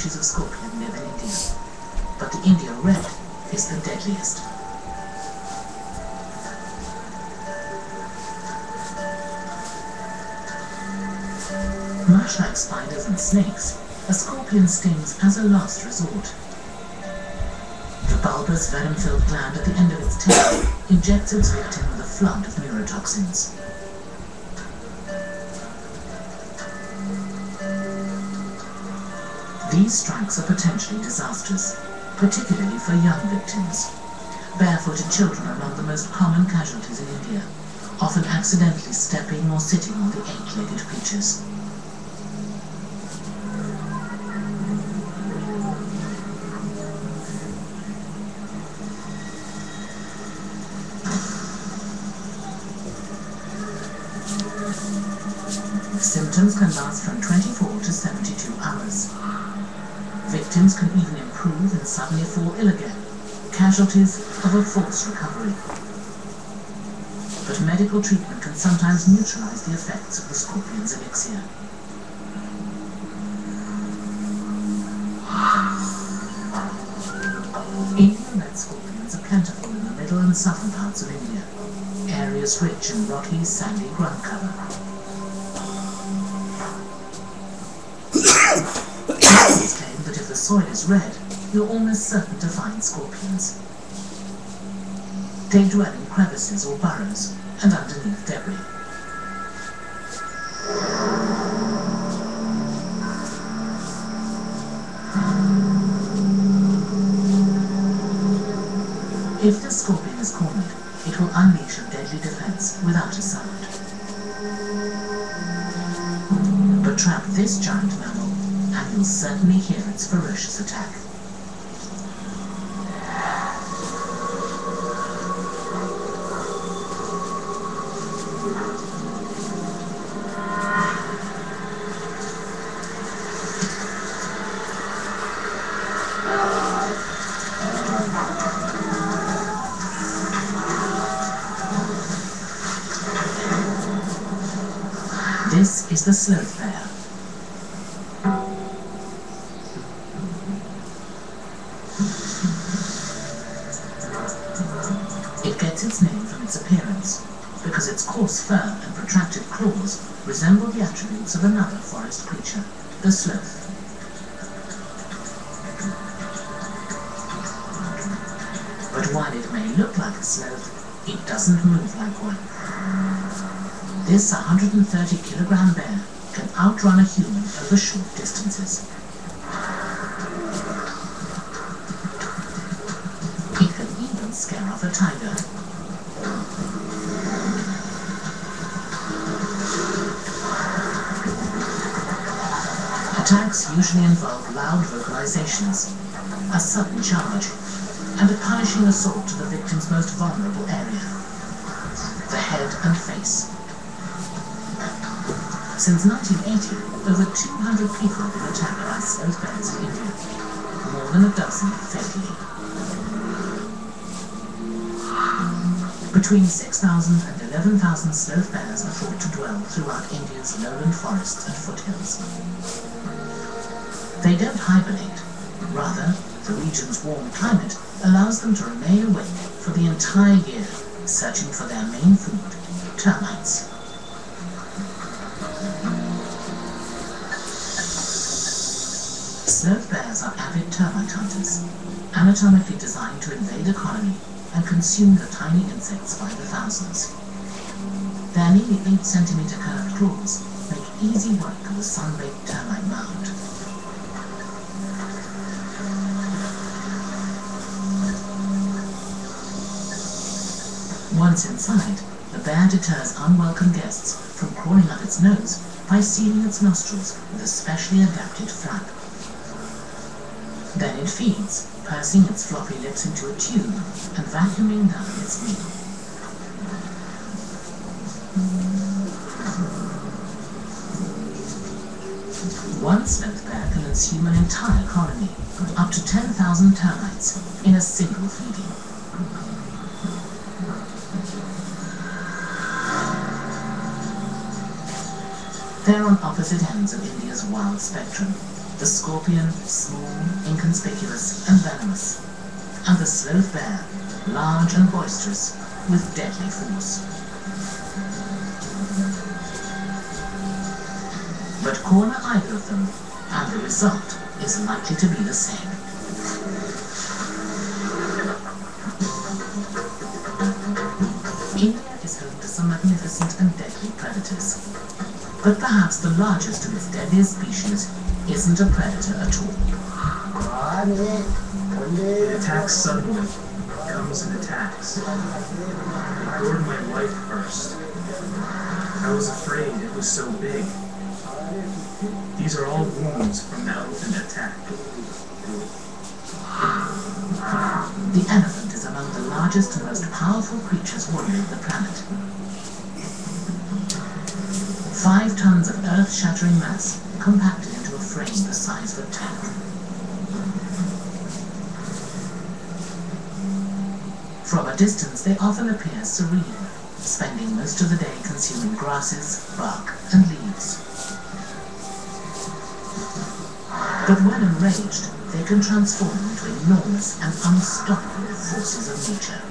species of scorpion live in India, but the India red is the deadliest. Much like spiders and snakes, a scorpion stings as a last resort. The bulbous venom-filled gland at the end of its tail injects its victim with a flood of neurotoxins. These strikes are potentially disastrous, particularly for young victims. Barefooted children are among the most common casualties in India, often accidentally stepping or sitting on the eight-legged creatures. Symptoms can last from 24 to 72 hours. Victims can even improve and suddenly fall ill again, casualties of a forced recovery. But medical treatment can sometimes neutralize the effects of the scorpion's elixir. Indian red scorpions are plentiful in the middle and southern parts of India, areas rich in rocky, sandy ground cover. Experts claim that if the soil is red, you're almost certain to find scorpions. They dwell in crevices or burrows and underneath debris. If the scorpion is cornered, it will unleash a deadly defense without a sound. But trap this giant mammal, and you'll certainly hear its ferocious attack. This is the sloth bear. It gets its name from its appearance, because its coarse fur and protracted claws resemble the attributes of another forest creature, the sloth. But while it may look like a sloth, it doesn't move like one. This 130-kilogram bear can outrun a human over short distances. It can even scare off a tiger. Attacks usually involve loud vocalizations, a sudden charge, and a punishing assault to the victim's most vulnerable area, the head and face. Since 1980, over 200 people have been attacked by sloth bears in India, more than a dozen fatally. Between 6,000 and 11,000 sloth bears are thought to dwell throughout India's lowland forests and foothills. They don't hibernate. Rather, the region's warm climate allows them to remain awake for the entire year, searching for their main food, termites. Sloth bears are avid termite hunters, anatomically designed to invade a colony and consume the tiny insects by the thousands. Their nearly 8-centimeter curved claws make easy work of a sun-baked termite mound. Once inside, the bear deters unwelcome guests from crawling up its nose by sealing its nostrils with a specially adapted flap. Then it feeds, pursing its floppy lips into a tube and vacuuming down its meal. One sloth bear can consume an entire colony, up to 10,000 termites, in a single feeding. They're on opposite ends of India's wild spectrum, the scorpion small, inconspicuous, and venomous, and the sloth bear large and boisterous, with deadly force. But corner either of them, and the result is likely to be the same. India is home to some magnificent and deadly predators. But perhaps the largest of its deadliest species isn't a predator at all. It attacks suddenly. It comes and attacks. It gored my wife first. I was afraid it was so big. These are all wounds from the elephant attack. The elephant is among the largest and most powerful creatures wandering the planet. 5 tons of earth-shattering mass compacted into a frame the size of a tank. From a distance, they often appear serene, spending most of the day consuming grasses, bark, and leaves. But when enraged, they can transform into enormous and unstoppable forces of nature.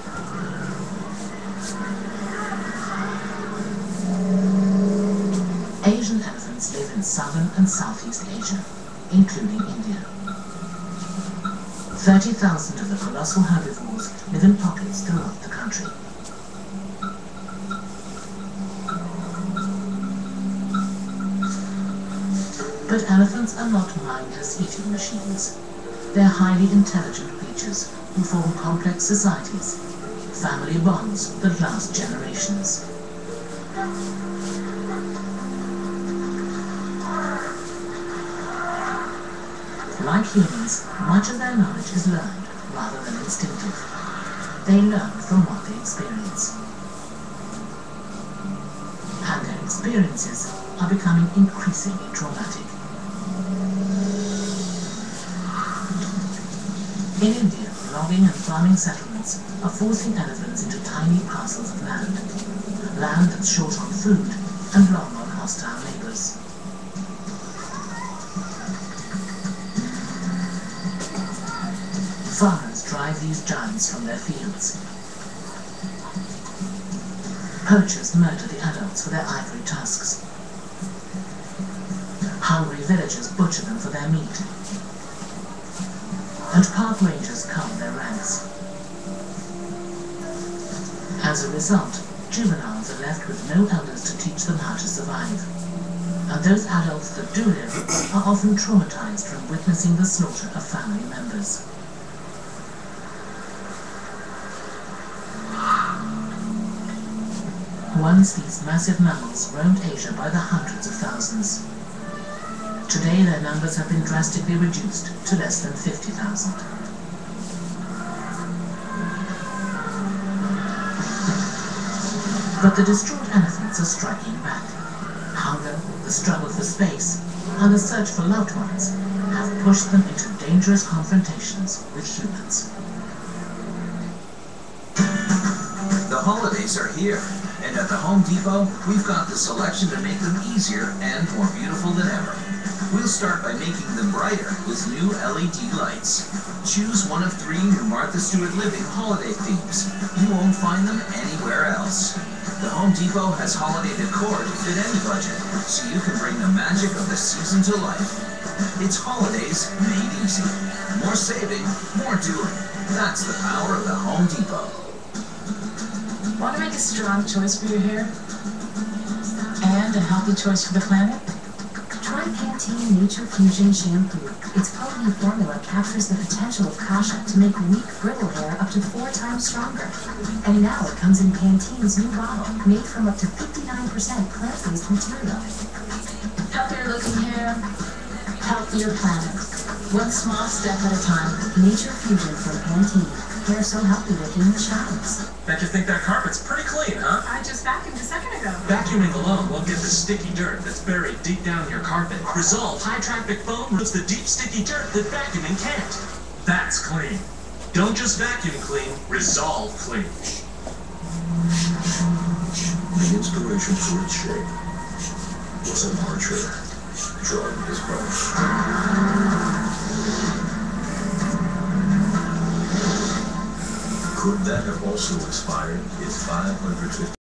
Asian elephants live in southern and Southeast Asia, including India. 30,000 of the colossal herbivores live in pockets throughout the country. But elephants are not mindless eating machines. They're highly intelligent creatures who form complex societies, family bonds that last generations. Like humans, much of their knowledge is learned rather than instinctive. They learn from what they experience. And their experiences are becoming increasingly traumatic. In India, logging and farming settlements are forcing elephants into tiny parcels of land. Land that's short on food and long on hostile neighbors. Farmers drive these giants from their fields. Poachers murder the adults for their ivory tusks. Hungry villagers butcher them for their meat. And park rangers cull their ranks. As a result, juveniles are left with no elders to teach them how to survive. And those adults that do live are often traumatized from witnessing the slaughter of family members. Once these massive mammals roamed Asia by the hundreds of thousands. Today their numbers have been drastically reduced to less than 50,000. But the distraught elephants are striking back. Hunger, the struggle for space, and the search for loved ones have pushed them into dangerous confrontations with humans. The holidays are here, and at the Home Depot, we've got the selection to make them easier and more beautiful than ever. We'll start by making them brighter with new LED lights. Choose one of 3 new Martha Stewart Living holiday themes. You won't find them anywhere else. The Home Depot has holiday decor to fit any budget, so you can bring the magic of the season to life. It's holidays made easy. More saving, more doing. That's the power of the Home Depot. Want to make a strong choice for your hair? And a healthy choice for the planet? Try Pantene Nature Fusion Shampoo. Its potent formula captures the potential of kasha to make weak, brittle hair up to 4 times stronger. And now it comes in Pantene's new bottle, made from up to 59% plant-based material. Healthier looking hair, healthier planet. One small step at a time. Nature Fusion from Pantene. Hair so healthy looking it shines. Bet you think that carpet's pretty clean, huh? I just vacuumed a second ago. Vacuuming alone won't get the sticky dirt that's buried deep down your carpet. Resolve high-traffic foam removes the deep, sticky dirt that vacuuming can't. That's clean. Don't just vacuum clean, resolve clean. The inspiration for its shape was an archer. Join his brother. Could that have also expired? It's 550.